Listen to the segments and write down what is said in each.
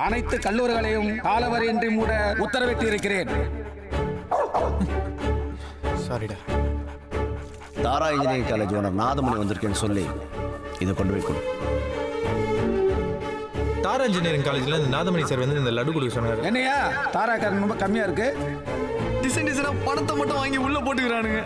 அனைத்து கல்லூரிகளையும் காலவரையின்றி மூட உத்தரவிட்டு இருக்கிறேன். சாரிடா. தாரா இன்ஜினியரிங் காலேஜ் ஓனர் நாதமணி வந்திருக்கேன்னு சொல்லி இதை கொண்டு போய் கொடு. தாரா இன்ஜினியரிங் காலேஜ்ல இந்த நாதமணி சார் வந்து இந்த லட்டு கொடுக்க சொன்னார். என்னையா தாராக்காரன் ரொம்ப கம்மியா இருக்கு? டிசைனா பணத்தை மட்டும் வாங்கி உள்ள போட்டுக்கிறானுங்க.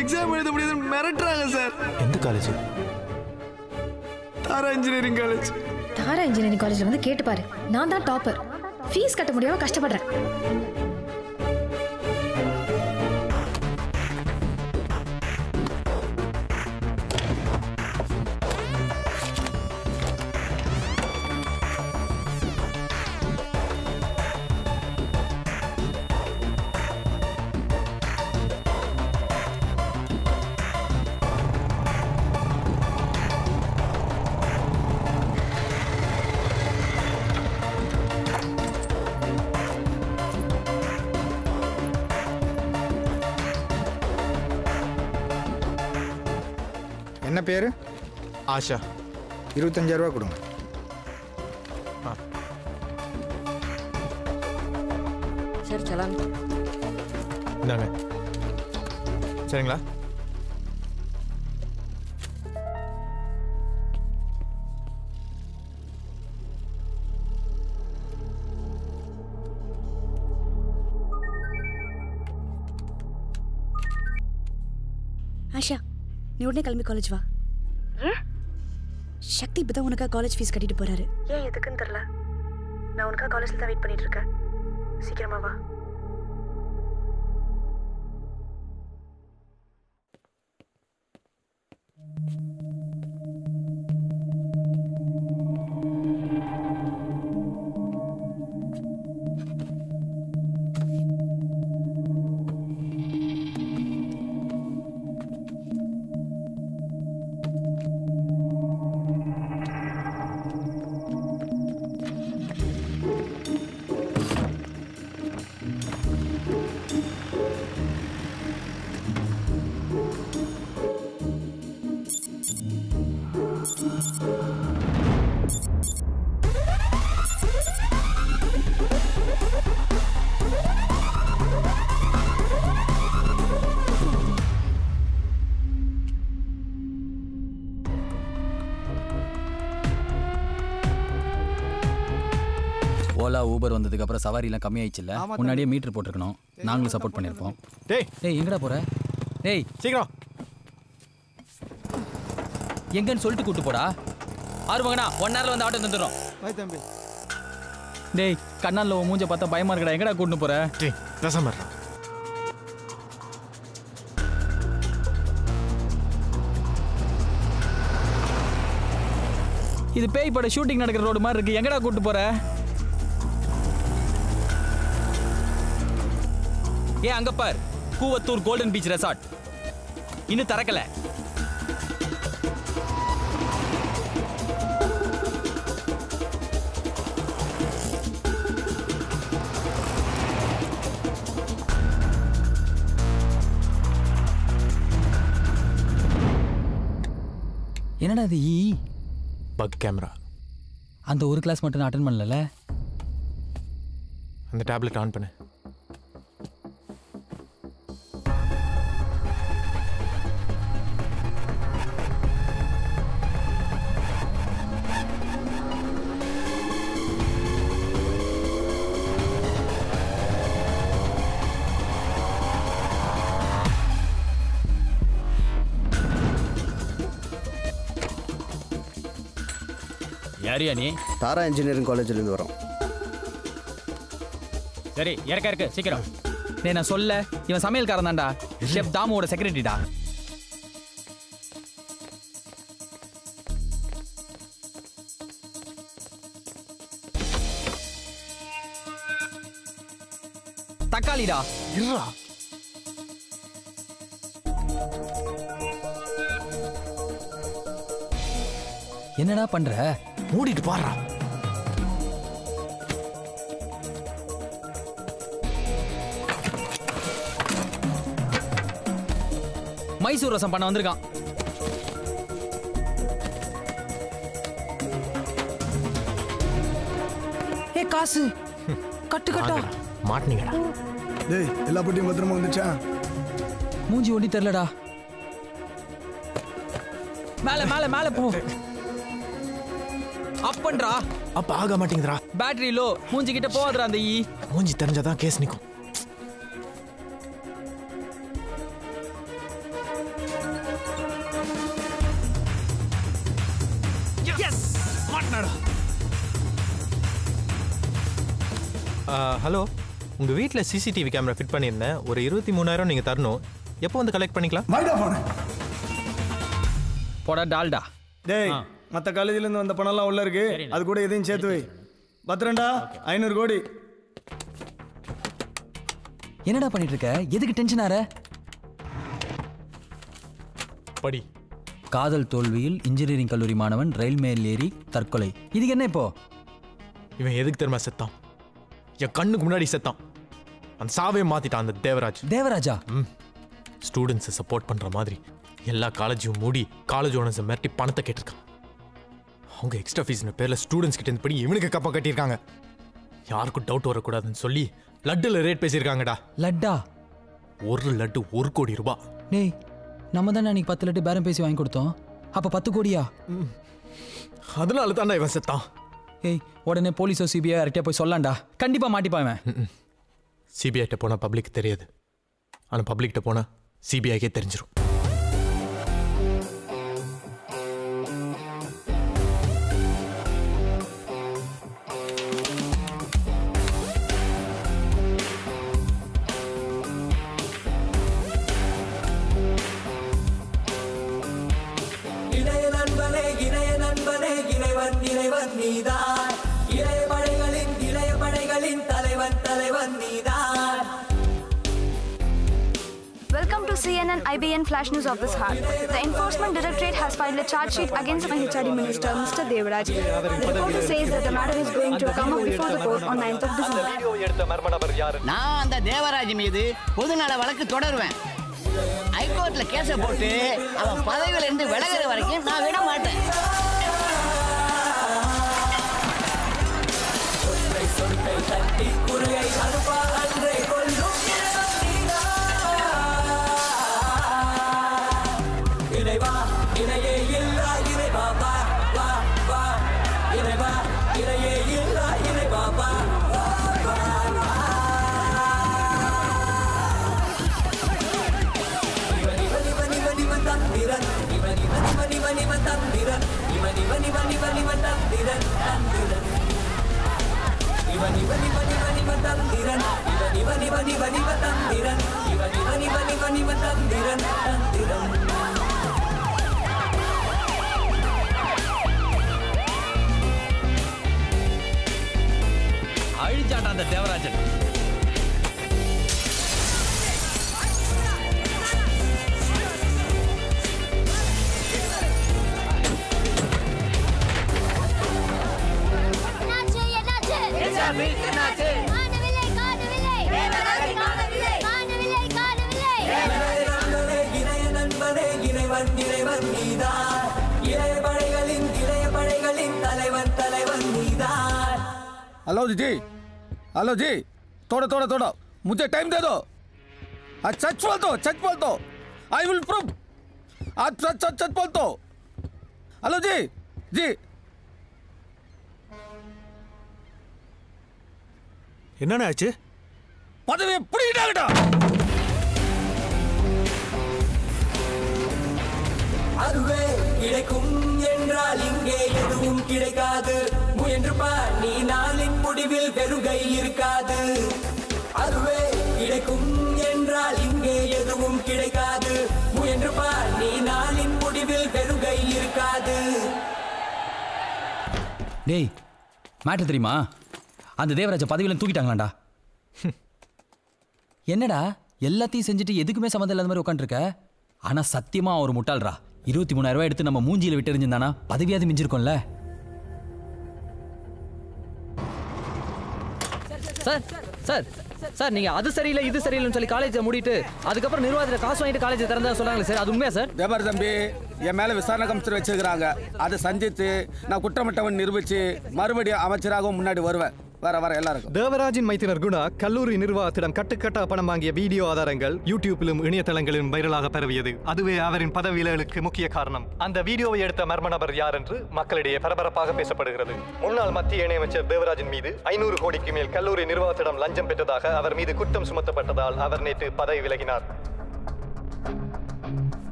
எக்ஸாம் எழுத முடியாதுன்னு மிரட்டுறாங்க சார். எந்த காலேஜ்? தாரா இன்ஜினியரிங் காலேஜ். தாரா இன்ஜினியரிங் காலேஜ்ல வந்து கேட்டு பாரு. நான் தான் டாப்பர். ஃபீஸ் கட்ட முடியாம கஷ்டப்படுறேன். என்ன பேரு? ஆஷா. 25,000 ரூபா கொடுங்க. சரி சலாம். இந்தாங்க. சரிங்களா? ஆஷா, நீ உடனே கிளம்பி காலேஜ் வா. சக்தி இப்பதான் உனக்கா காலேஜ் ஃபீஸ் கட்டிட்டு போறாரு. ஏன் எதுக்குன்னு தெரியல. நான் உனக்கா காலேஜ்ல தான் வெயிட் பண்ணிட்டு இருக்கேன். சீக்கிரமா வா. ஓலா ஊபர் வந்ததுக்கு அப்புறம் சவாரிலாம் கம்மியாயிடுச்சுல்ல. முன்னாடியே மீட்டர் போட்டிருக்கணும். நாங்களும் சப்போர்ட் பண்ணியிருப்போம். டேய் எங்கடா போற? டேய் சீக்கிரம் எங்கன்னு சொல்லிட்டு கூட்டு போடா. ஆறுமங்கண்ணா 1 ஹவர்ல வந்து ஆட்டோ தந்துடுறோம். தம்பி. டேய் கண்ணால மூஞ்ச பார்த்தா பயமா இருக்கடா. எங்கடா கூட்டு போற? டேய் பேசாம இருடா. இது பேய் பட ஷூட்டிங் நடக்கிற ரோடு மாதிரி இருக்கு. எங்கடா கூட்டு போற? ஏன் அங்க பார், கூவத்தூர் கோல்டன் பீச் ரெசார்ட் இன்னும் திறக்கல. என்னடா இது? Buck camera. அந்த ஒரு கிளாஸ் மட்டும் நான் அட்டெண்ட் பண்ணல. அந்த டேப்லெட் ஆன் பண்ணு. யாரியா நீ? தாரா இன்ஜினியரிங் காலேஜ்லேருந்து வரோம். சரி இருக்கு சீக்கிரம். டேய் நான் சொல்ல, இவன் சமையல்காரன் தான்டா. ஷெஃப் தாமுவோட செக்ரட்டரிடா. தக்காளிடா. இருடா. என்னடா பண்ற? மூடிட்டு பாடுறா. மைசூர் ரசம் பண்ண வந்திருக்கான். காசு கட்டு கட்டா மாட்டினீங்கடா. டேய் எல்லா பொட்டியும் பத்திரமா வந்துச்சா? மூஞ்சி ஒண்டி தெரியலடா. மேல மேல மேல போ. அப்பன்றா. அப்ப ஆக மாட்டேங்குதுடா. Battery low. மூஞ்சி கிட்ட போவாதடா அந்த ஈ. மூஞ்சி தெரிஞ்சாதான் கேஸ் நிக்கும். எஸ் மாட்டனடா. ஹலோ, உங்க வீட்ல சிசிடிவி கேமரா ஃபிட் பண்ணியிருந்தேன். ஒரு 23,000 நீங்க தரணும். எப்போ வந்து கலெக்ட் பண்ணிக்கலாம்? வாடா போனே. போடா டால்டா. டேய் மற்ற காலேஜ்லேருந்து வந்த பணம்லாம் உள்ள இருக்கு, அது கூட எதையும் சேர்த்து வை. பத்திரண்டா 500 கோடி. என்னடா பண்ணிட்டு இருக்க? எதுக்கு டென்ஷன் ஆற? படி. காதல் தோல்வியில் இன்ஜினியரிங் கல்லூரி மாணவன் ரயில் மேல் ஏறி தற்கொலை. இதுக்கு என்ன இப்போ? இவன் எதுக்கு தெரியுமா செத்தான்? என் கண்ணுக்கு முன்னாடி செத்தான். அந்த சாவே மாத்திட்டான் அந்த தேவராஜ். தேவராஜா? ஸ்டூடெண்ட்ஸை சப்போர்ட் பண்ற மாதிரி எல்லா காலேஜையும் மூடி காலேஜ் ஓனர்ஸை மிரட்டி பணத்தை கேட்டிருக்கான். அவங்க எக்ஸ்ட்ரா ஃபீஸ்னு பேர்ல ஸ்டூடெண்ட்ஸ் கிட்ட இருந்து படி இவனுக்கு கப்பா கட்டியிருக்காங்க. யாருக்கும் டவுட் வரக்கூடாதுன்னு சொல்லி லட்டுல ரேட் பேசியிருக்காங்கடா. லட்டா? ஒரு லட்டு 1 கோடி ரூபாய். டேய் நம்ம தானே அன்னைக்கு 10 லட்டு பேரம் பேசி வாங்கி கொடுத்தோம். அப்ப 10 கோடியா? அதனால தானே இவன் செத்தான். ஏய் உடனே போலீஸோ சிபிஐ யார்கிட்டயா போய் சொல்லலாம்டா. கண்டிப்பா மாட்டிப்பான். சிபிஐட்ட போனா பப்ளிக் தெரியாது, ஆனா பப்ளிக்கிட்ட போனா சிபிஐக்கே தெரிஞ்சிடும். Welcome to CNN IBN Flash News of this heart. The Enforcement Directorate has filed a charge sheet against my HRD Minister, Mr. Devaraj. The reporter says that the matter is going to come up before the court on 9th of December. நான் அந்த தேவராஜ் மீது பொதுநல வழக்கு தொடருவேன். ஹைகோர்ட்ல கேஸ போட்டு அவன் பதவியில இருந்து விலகுற வரைக்கும் நான் விட மாட்டேன். அழிச்சாட்டா அந்த தேவராஜன். हेलो जी, हेलो जी, थोड़ा थोड़ा थोड़ा मुझे टाइम दे दो. आज सच बोल दो. I will prove. आज सच बोल दो. हेलो जी, जी. என்னண்ணே ஆச்சு? பதவி பிடிக்கிட்டாங்கடா. அதுவே கிடைக்கும் என்றால் இங்கே எதுவும் கிடைக்காது. முயன்று பார், நீ நாளின் முடிவில் வெறுகை இருக்காது. அதுவே கிடைக்கும் என்றால் இங்கே எதுவும் கிடைக்காது. முயன்று பார், நீ நாளின் முடிவில் வெறுகை இருக்காது. டேய் மேட்டர் தெரியுமா? அந்த தேவராஜ பதவியில தூக்கிட்டாங்களாண்டா. என்னடா எல்லாத்தையும் செஞ்சுட்டு எதுக்குமே சம்மந்தம் இல்லாத மாதிரி உட்காந்துருக்க? ஆனா சத்தியமா ஒரு முட்டாள்ரா. 23,000 ரூபாய் எடுத்து நம்ம மூஞ்சியில விட்டு எறிஞ்சிருந்தானா பதவியாவது மிஞ்சிருக்கும்ல. சார் சார் சார் நீங்க அது சரியில்லை இது சரியில்லைன்னு சொல்லி காலேஜை மூடிட்டு அதுக்கப்புறம் நிர்வாகத்தில் காசு வாங்கிட்டு காலேஜ் திறந்தா சொல்றாங்களே சார், அது உண்மையா சார்? வியாபார தம்பி, என் மேல விசாரணை கமிஷன் வச்சிருக்கிறாங்க. அதை சந்தித்து நான் குற்றமற்றவன் நிரூபிச்சு மறுபடியும் அமைச்சராகவும் முன்னாடி வருவேன். வர எல்லாருக்கும். தேவராஜின் மைத்தினர் குணா கல்லூரி நிர்வாகத்திடம் கட்டுக்கட்டா பணம் வாங்கிய வீடியோ ஆதாரங்கள் யூடியூப்பிலும் இணையதளங்களிலும் வைரலாக பரவியது. அதுவே அவரின் பதவி விலகலுக்கு முக்கிய காரணம். அந்த வீடியோவை எடுத்த மர்ம நபர் யார் என்று மக்களிடையே பரபரப்பாக பேசப்படுகிறது. முன்னாள் மத்திய இணையமைச்சர் தேவராஜின் மீது 500 கோடிக்கு மேல் கல்லூரி நிர்வாகத்திடம் லஞ்சம் பெற்றதாக அவர் மீது குற்றம் சுமத்தப்பட்டதால் அவர் நேற்று பதவி விலகினார்.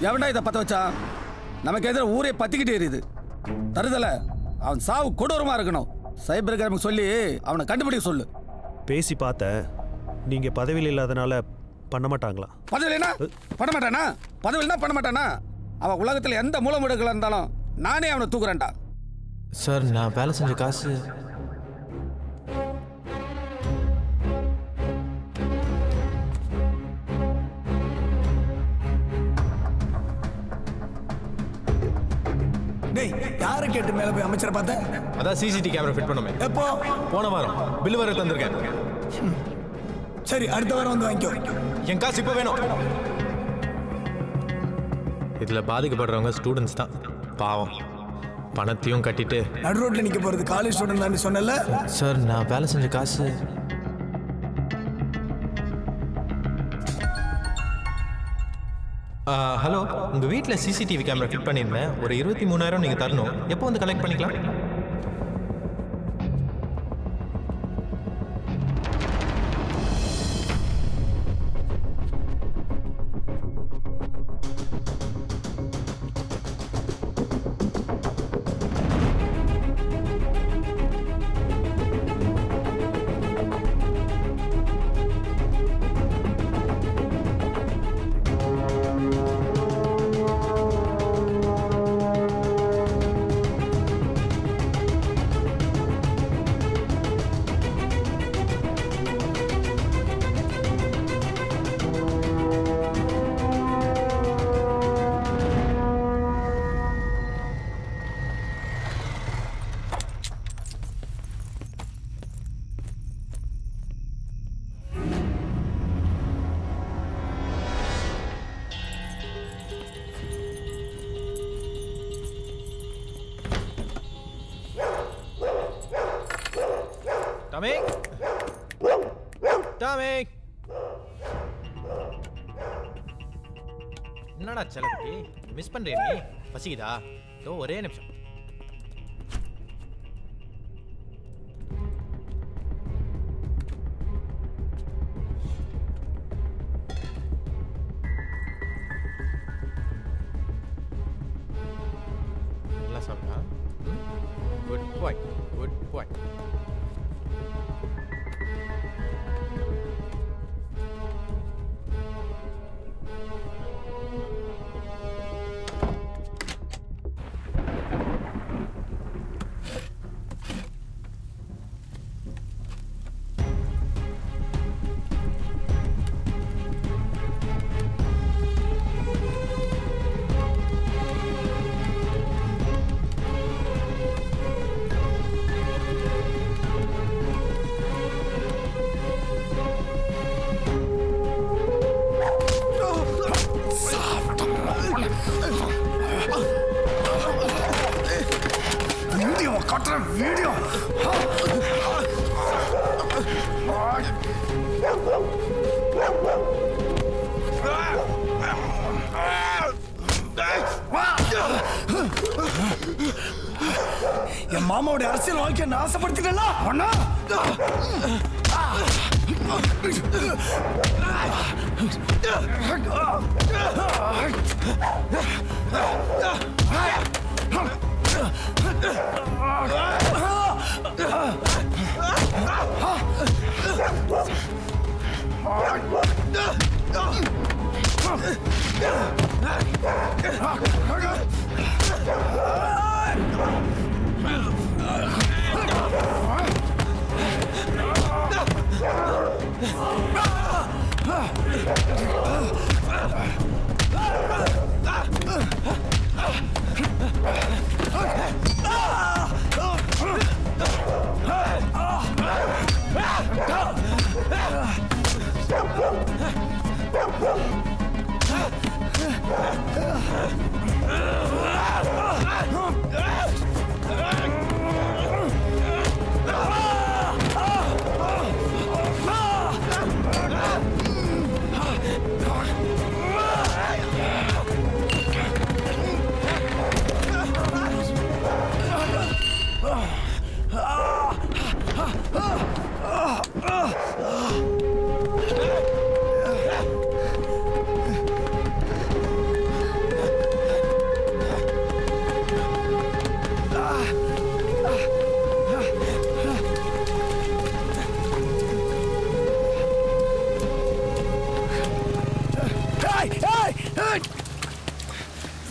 எவன்டா இதை பற்ற வச்சான்? நமக்கு எதிர ஊரே பத்திக்கிட்டே எரியுது. தருதல அவன் சாவு கொடூரமா இருக்கணும். சைபர் கிரைமுக்கு சொல்லி அவனை கண்டுபிடிக்க சொல்லு. பேசி பார்த்த நீங்க பதவியில் இல்லாதனால பண்ண மாட்டாங்களா? பதவியில்னா பண்ண மாட்டானா? பதவியில்னா பண்ண மாட்டானா? அவன் உலகத்தில் எந்த மூலமுடுகள் இருந்தாலும் நானே அவனை தூக்குறேன்டா. சார் நான் வேலை செஞ்ச காசு டேய் யாரை கேட்டு மேல போய் அமைச்சரை பார்த்தேன்? அதான் சிசிடிவி கேமரா ஃபிட் பண்ணுமே. எப்போ? போன வாரம் பில் வர தந்திருக்கேன். சரி அடுத்த வாரம் வந்து வாங்கிக்கோ. என் காசு இப்போ வேணும். இதில் பாதிக்கப்படுறவங்க ஸ்டூடெண்ட்ஸ் தான். பாவம் பணத்தையும் கட்டிட்டு நடு ரோட்ல நிக்க போறது காலேஜ் ஸ்டூடெண்ட் தான் சொன்னல. சார் நான் வேலை செஞ்ச காசு ஹலோ உங்கள் வீட்டில் சிசிடிவி கேமரா ஃபிட் பண்ணியிருந்தேன். ஒரு 23,000 நீங்கள் தரணும். எப்போ வந்து கலெக்ட் பண்ணிக்கலாம்? என்னடா செலவுக்கு மிஸ் பண்றே நீ? பசிக்குதா? தோ ஒரே நிமிஷம். நல்லா சாப்பிட்டா? குட் பாய், குட் பாய். வீடியோ என் மாமாவோட அரசியல் வாழ்க்கை நான் ஆசைப்படுத்திட்டா ஒன்னா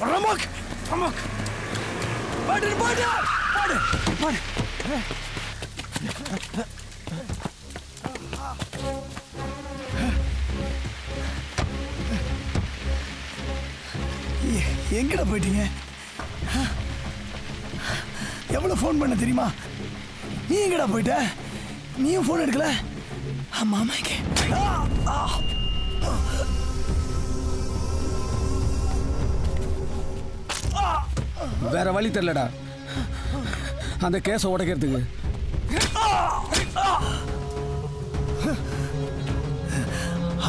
Ramak! Ramak! Bader! எங்கடா போயிட்டீங்க? எவ்வளவு ஃபோன் பண்ண தெரியுமா? நீ எங்கடா போயிட்ட? நீயும் ஃபோன் எடுக்கல? மாமா இங்க. வேற வழி தெரியலடா அந்த கேஸை உடைக்கிறதுக்கு.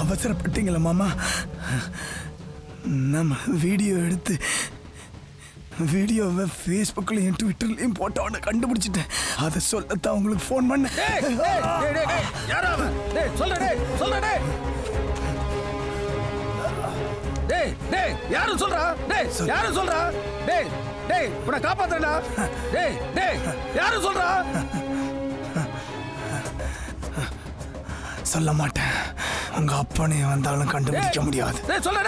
அவசரப்பட்டீங்களா மாமா? நம்ம வீடியோ எடுத்து வீடியோவை ஃபேஸ்புக்லையும் ட்விட்டர்லையும் போட்டவனை கண்டுபிடிச்சிட்டேன். அதை சொல்லத்தான் உங்களுக்கு ஃபோன் பண்ணேன். யாரும் சொல்றா? யாரும் சொல்றா? உன்னை காப்பாத்தா? யாரும் சொல்றா? சொல்ல மாட்டேன். உங்க அப்பனே வந்தாலும் கண்டுபிடிக்க முடியாது. சொல்ல